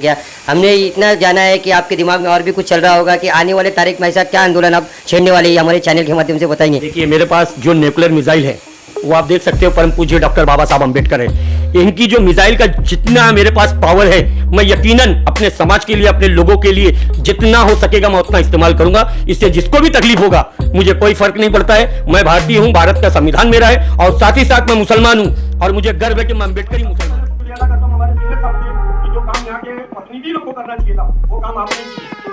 गया। हमने इतना जाना है कि आपके दिमाग में और भी कुछ चल रहा होगा कि आने वाले तारीख में ऐसा क्या आंदोलन आप छेड़ने वाले हैं, हमारे चैनल के माध्यम से बताएंगे। देखिए, मेरे पास जो न्यूक्लियर मिसाइल है वो आप देख सकते हो, परम पूज्य डॉक्टर बाबा साहब अम्बेडकर है। इनकी जो मिसाइल का जितना मेरे पास पावर है, मैं यकीनन अपने समाज के लिए, अपने लोगों के लिए जितना हो सकेगा मैं उतना इस्तेमाल करूंगा। इससे जिसको भी तकलीफ होगा मुझे कोई फर्क नहीं पड़ता है। मैं भारतीय हूं, भारत का संविधान मेरा है और साथ ही साथ मैं मुसलमान हूं और मुझे गर्व है कि मैं अम्बेडकर ही मुसलमान हूं। जो काम यहाँ के प्रतिनिधि लोग को करना चाहिए था वो काम आपने किया।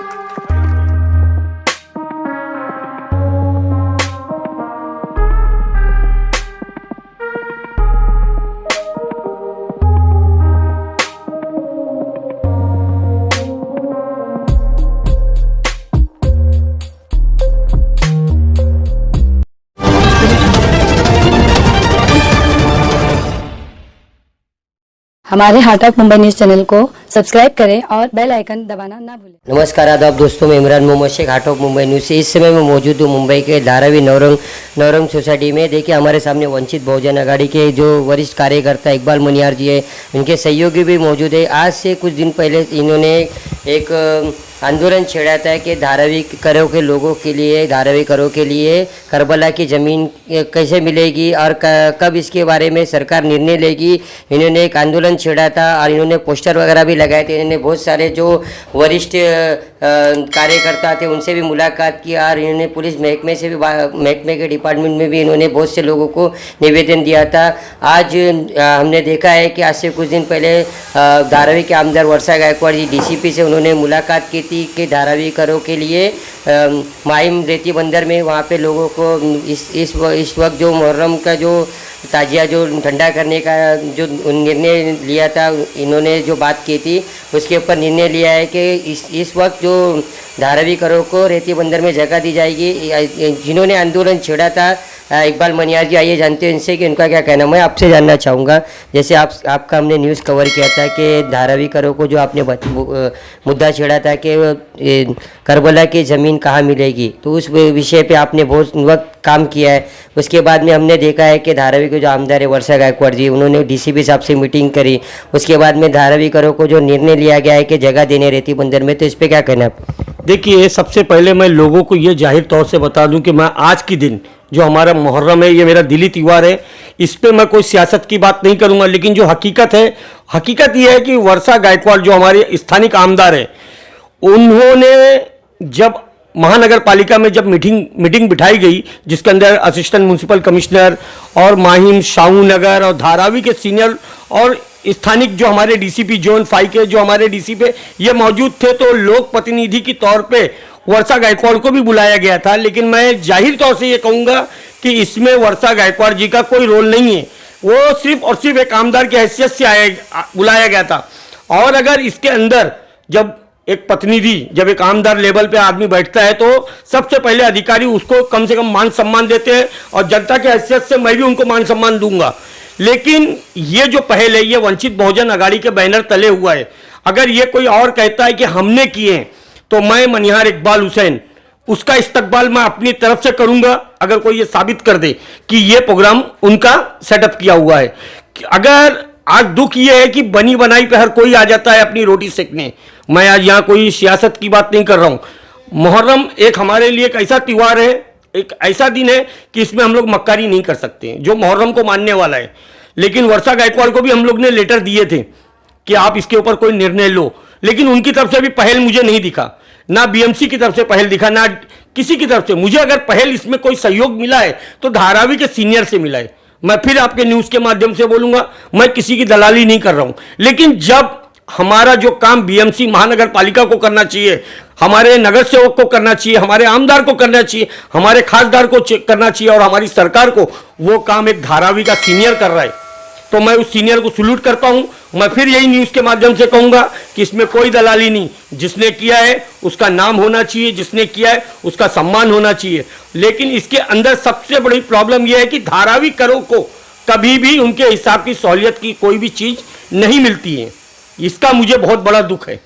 हमारे heart of Mumbai news channel को सब्सक्राइब करें और बेल आइकन दबाना ना भूलें। नमस्कार, आदाब दोस्तों, मैं Imran Mohammad Shaikh, heart of Mumbai news से इस समय मैं मौजूद हूँ मुंबई के धारावी नवरंग सोसाइटी में। देखिए, हमारे सामने वंचित बहुजन आघाड़ी के जो वरिष्ठ कार्यकर्ता इकबाल मनियार जी है, उनके सहयोगी भी मौजूद है। आज से कुछ दिन पहले इन्होंने एक आंदोलन छेड़ा था कि धारावी करों के लोगों के लिए, धारावी करों के लिए करबला की ज़मीन कैसे मिलेगी और कब इसके बारे में सरकार निर्णय लेगी। इन्होंने एक आंदोलन छेड़ा था और इन्होंने पोस्टर वगैरह भी लगाए थे। इन्होंने बहुत सारे जो वरिष्ठ कार्यकर्ता थे उनसे भी मुलाकात की और इन्होंने पुलिस महकमे से भी, महकमे के डिपार्टमेंट में भी इन्होंने बहुत से लोगों को निवेदन दिया था। आज हमने देखा है कि आज से कुछ दिन पहले धारावी के आमदार वर्षा गायकवाड़ जी डीसीपी से उन्होंने मुलाकात की थी कि धारावी करों के लिए माहिम रेती बंदर में वहाँ पे लोगों को इस वक्त जो मुहर्रम का जो ताजिया जो ठंडा करने का जो निर्णय लिया था, इन्होंने जो बात की थी उसके ऊपर निर्णय लिया है कि इस वक्त जो धारावी करों को रेती बंदर में जगह दी जाएगी। जिन्होंने आंदोलन छेड़ा था इकबाल मनियार जी, आइए जानते हैं इनसे कि उनका क्या कहना। मैं आपसे जानना चाहूँगा, जैसे आपका हमने न्यूज़ कवर किया था कि धारावी करों को जो आपने मुद्दा छेड़ा था कि करबला की ज़मीन कहाँ मिलेगी, तो उस विषय पे आपने बहुत वक्त काम किया है। उसके बाद में हमने देखा है कि धारावी के जो आमदार है वर्षा गायकवाड़ जी, उन्होंने डीसीपी साहब से मीटिंग करी। उसके बाद में धारावी करों को जो निर्णय लिया गया है कि जगह देने रेती बंदर में, तो इस पर क्या कहना है? देखिए, सबसे पहले मैं लोगों को ये जाहिर तौर से बता दूं कि मैं आज के दिन जो हमारा मुहर्रम है, ये मेरा दिली त्योहार है, इस पे मैं कोई सियासत की बात नहीं करूंगा। लेकिन जो हकीकत है, हकीकत ये है कि वर्षा गायकवाड़ जो हमारे स्थानिक आमदार है, उन्होंने जब महानगर पालिका में जब मीटिंग बिठाई गई, जिसके अंदर असिस्टेंट म्यूनसिपल कमिश्नर और माहिम, शाहू नगर और धारावी के सीनियर और स्थानिक जो हमारे डीसीपी जोन 5 के जो हमारे डीसीपी ये मौजूद थे, तो लोक प्रतिनिधि के तौर पे वर्षा गायकवाड़ को भी बुलाया गया था। लेकिन मैं जाहिर तौर से ये कहूँगा कि इसमें वर्षा गायकवाड़ जी का कोई रोल नहीं है, वो सिर्फ और सिर्फ एक आमदार की हैसियत से बुलाया गया था। और अगर इसके अंदर जब एक प्रतिनिधि, जब एक आमदार लेवल पे आदमी बैठता है तो सबसे पहले अधिकारी उसको कम से कम मान सम्मान देते हैं और जनता की हैसियत से मैं भी उनको मान सम्मान दूंगा। लेकिन ये जो पहल है, ये वंचित बहुजन आघाड़ी के बैनर तले हुआ है। अगर ये कोई और कहता है कि हमने किए, तो मैं मनिहार इकबाल हुसैन उसका इस्तकबाल मैं अपनी तरफ से करूंगा अगर कोई ये साबित कर दे कि ये प्रोग्राम उनका सेटअप किया हुआ है। अगर आज दुख ये है कि बनी बनाई पे हर कोई आ जाता है अपनी रोटी सेकने। मैं आज यहाँ कोई सियासत की बात नहीं कर रहा हूँ। मुहर्रम एक हमारे लिए एक ऐसा त्यौहार है, एक ऐसा दिन है कि इसमें हम लोग मक्कारी नहीं कर सकते जो मुहर्रम को मानने वाला है। लेकिन वर्षा गायकवाड़ को भी हम लोग ने लेटर दिए थे कि आप इसके ऊपर कोई निर्णय लो, लेकिन उनकी तरफ से भी पहल मुझे नहीं दिखा, ना बीएमसी की तरफ से पहल दिखा, ना किसी की तरफ से। मुझे अगर पहल इसमें कोई सहयोग मिला है तो धारावी के सीनियर से मिला है। मैं फिर आपके न्यूज़ के माध्यम से बोलूंगा, मैं किसी की दलाली नहीं कर रहा हूं। लेकिन जब हमारा जो काम बीएमसी महानगर पालिका को करना चाहिए, हमारे नगर सेवक को करना चाहिए, हमारे आमदार को करना चाहिए, हमारे खासदार को करना चाहिए और हमारी सरकार को, वो काम एक धारावी का सीनियर कर रहा है, तो मैं उस सीनियर को सल्यूट करता हूं। मैं फिर यही न्यूज़ के माध्यम से कहूंगा कि इसमें कोई दलाली नहीं, जिसने किया है उसका नाम होना चाहिए, जिसने किया है उसका सम्मान होना चाहिए। लेकिन इसके अंदर सबसे बड़ी प्रॉब्लम यह है कि धारावी करों को कभी भी उनके हिसाब की सहूलियत की कोई भी चीज़ नहीं मिलती है। इसका मुझे बहुत बड़ा दुख है।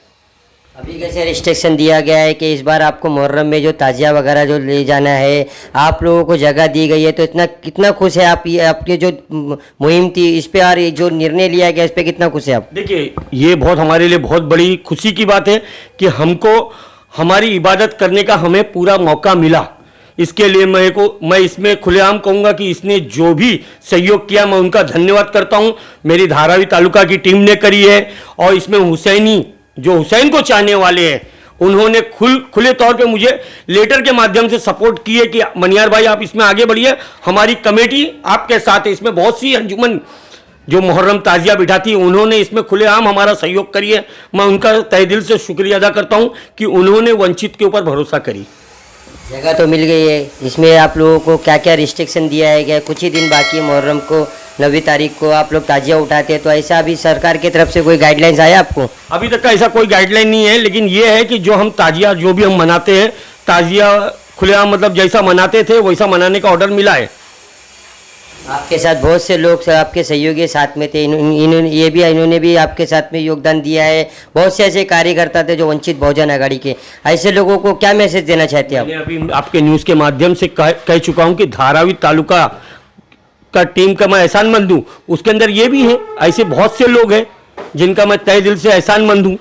अभी कैसे रिस्ट्रिक्शन दिया गया है कि इस बार आपको मुहर्रम में जो ताजिया वगैरह जो ले जाना है आप लोगों को जगह दी गई है, तो इतना कितना खुश है आप, ये आपकी जो मुहिम थी इस पे और ये जो निर्णय लिया गया इस पे कितना खुश है आप? देखिए, ये बहुत हमारे लिए बहुत बड़ी खुशी की बात है कि हमको हमारी इबादत करने का हमें पूरा मौका मिला। इसके लिए मैं इसमें खुलेआम कहूँगा कि इसने जो भी सहयोग किया मैं उनका धन्यवाद करता हूँ। मेरी धारावी तालुका की टीम ने करी है और इसमें हुसैनी जो हुसैन को चाहने वाले हैं उन्होंने खुले तौर पे मुझे लेटर के माध्यम से सपोर्ट किए कि मनियार भाई आप इसमें आगे बढ़िए, हमारी कमेटी आपके साथ है। इसमें बहुत सी अंजुमन जो मुहर्रम ताजिया बिठाती है उन्होंने इसमें खुलेआम हमारा सहयोग करी है। मैं उनका तहे दिल से शुक्रिया अदा करता हूँ कि उन्होंने वंचित के ऊपर भरोसा करी। जगह तो मिल गई है, इसमें आप लोगों को क्या क्या रिस्ट्रिक्शन दिया है क्या? कुछ ही दिन बाकी है मुहर्रम को, 9वीं तारीख को आप लोग ताजिया उठाते हैं, तो ऐसा अभी सरकार की तरफ से कोई गाइडलाइंस आया आपको? अभी तक का ऐसा कोई गाइडलाइन नहीं है, लेकिन ये है कि जो हम ताजिया जो भी हम मनाते हैं ताजिया खुलेआम मतलब जैसा मनाते थे वैसा मनाने का ऑर्डर मिला है। आपके साथ बहुत से लोग आपके सहयोगी साथ में थे, इन्होंने भी आपके साथ में योगदान दिया है। बहुत से ऐसे कार्यकर्ता थे जो वंचित बहुजन आघाड़ी के, ऐसे लोगों को क्या मैसेज देना चाहते हैं आप? मैं अभी आपके न्यूज़ के माध्यम से कह चुका हूं कि धारावी तालुका का टीम का मैं एहसानमंद हूं। उसके अंदर ये भी है, ऐसे बहुत से लोग हैं जिनका मैं तहे दिल से एहसानमंद हूं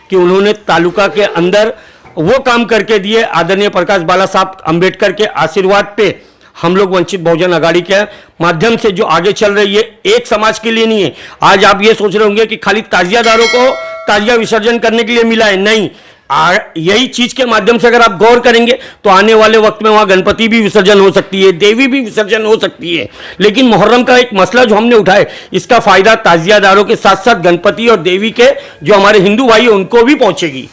कि उन्होंने तालुका के अंदर वो काम करके दिए। आदरणीय प्रकाश बाला साहब अम्बेडकर के आशीर्वाद पे हम लोग वंचित बहुजन आघाड़ी के माध्यम से जो आगे चल रही है एक समाज के लिए नहीं है। आज आप ये सोच रहे होंगे कि खाली ताजियादारों को ताजिया विसर्जन करने के लिए मिला है, नहीं। यही चीज के माध्यम से अगर आप गौर करेंगे तो आने वाले वक्त में वहां गणपति भी विसर्जन हो सकती है, देवी भी विसर्जन हो सकती है। लेकिन मुहर्रम का एक मसला जो हमने उठाया इसका फायदा ताजियादारों के साथ साथ गणपति और देवी के जो हमारे हिंदू भाई हैं उनको भी पहुंचेगी।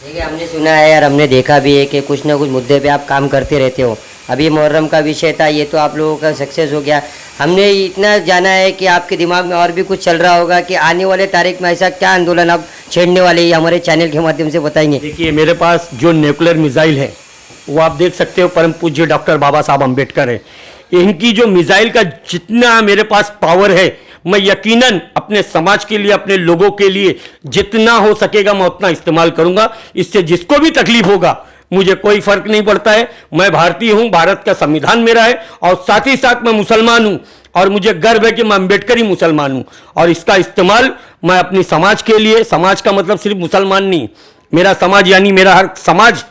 देखिए, हमने सुना है और हमने देखा भी है कि कुछ ना कुछ मुद्दे पे आप काम करते रहते हो। अभी मुहर्रम का विषय था, ये तो आप लोगों का सक्सेस हो गया। हमने इतना जाना है कि आपके दिमाग में और भी कुछ चल रहा होगा कि आने वाले तारीख में ऐसा क्या आंदोलन आप छेड़ने वाले हैं, हमारे चैनल के माध्यम से बताएंगे। देखिए, मेरे पास जो न्यूक्लियर मिसाइल है वो आप देख सकते हो, परम पूज्य डॉक्टर बाबा साहब अम्बेडकर है। इनकी जो मिसाइल का जितना मेरे पास पावर है मैं यकीनन अपने समाज के लिए, अपने लोगों के लिए जितना हो सकेगा मैं उतना इस्तेमाल करूंगा। इससे जिसको भी तकलीफ होगा मुझे कोई फर्क नहीं पड़ता है। मैं भारतीय हूं, भारत का संविधान मेरा है और साथ ही साथ मैं मुसलमान हूं और मुझे गर्व है कि मैं अम्बेडकरी मुसलमान हूं और इसका इस्तेमाल मैं अपनी समाज के लिए, समाज का मतलब सिर्फ मुसलमान नहीं, मेरा समाज यानी मेरा हर समाज,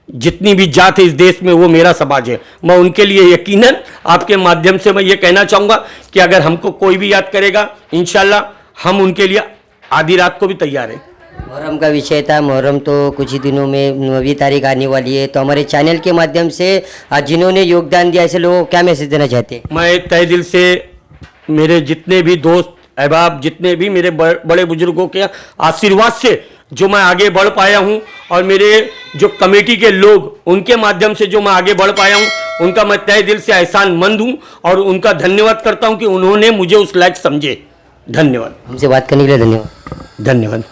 जितनी भी जात है इस देश में वो मेरा समाज है। मैं उनके लिए यकीनन आपके माध्यम से मैं ये कहना चाहूँगा कि अगर हमको कोई भी याद करेगा इंशाल्लाह हम उनके लिए आधी रात को भी तैयार हैं। मुहर्रम का विषय था, मुहर्रम तो कुछ ही दिनों में 9वीं तारीख आने वाली है, तो हमारे चैनल के माध्यम से जिन्होंने योगदान दिया ऐसे लोगों को क्या मैसेज देना चाहते हैं? मैं तहे दिल से मेरे जितने भी दोस्त अहबाब, जितने भी मेरे बड़े बुजुर्गों के आशीर्वाद से जो मैं आगे बढ़ पाया हूं और मेरे जो कमेटी के लोग उनके माध्यम से जो मैं आगे बढ़ पाया हूं उनका मैं तहे दिल से एहसानमंद हूं और उनका धन्यवाद करता हूं कि उन्होंने मुझे उस लायक समझे। धन्यवाद। हमसे बात करने के लिए धन्यवाद। धन्यवाद।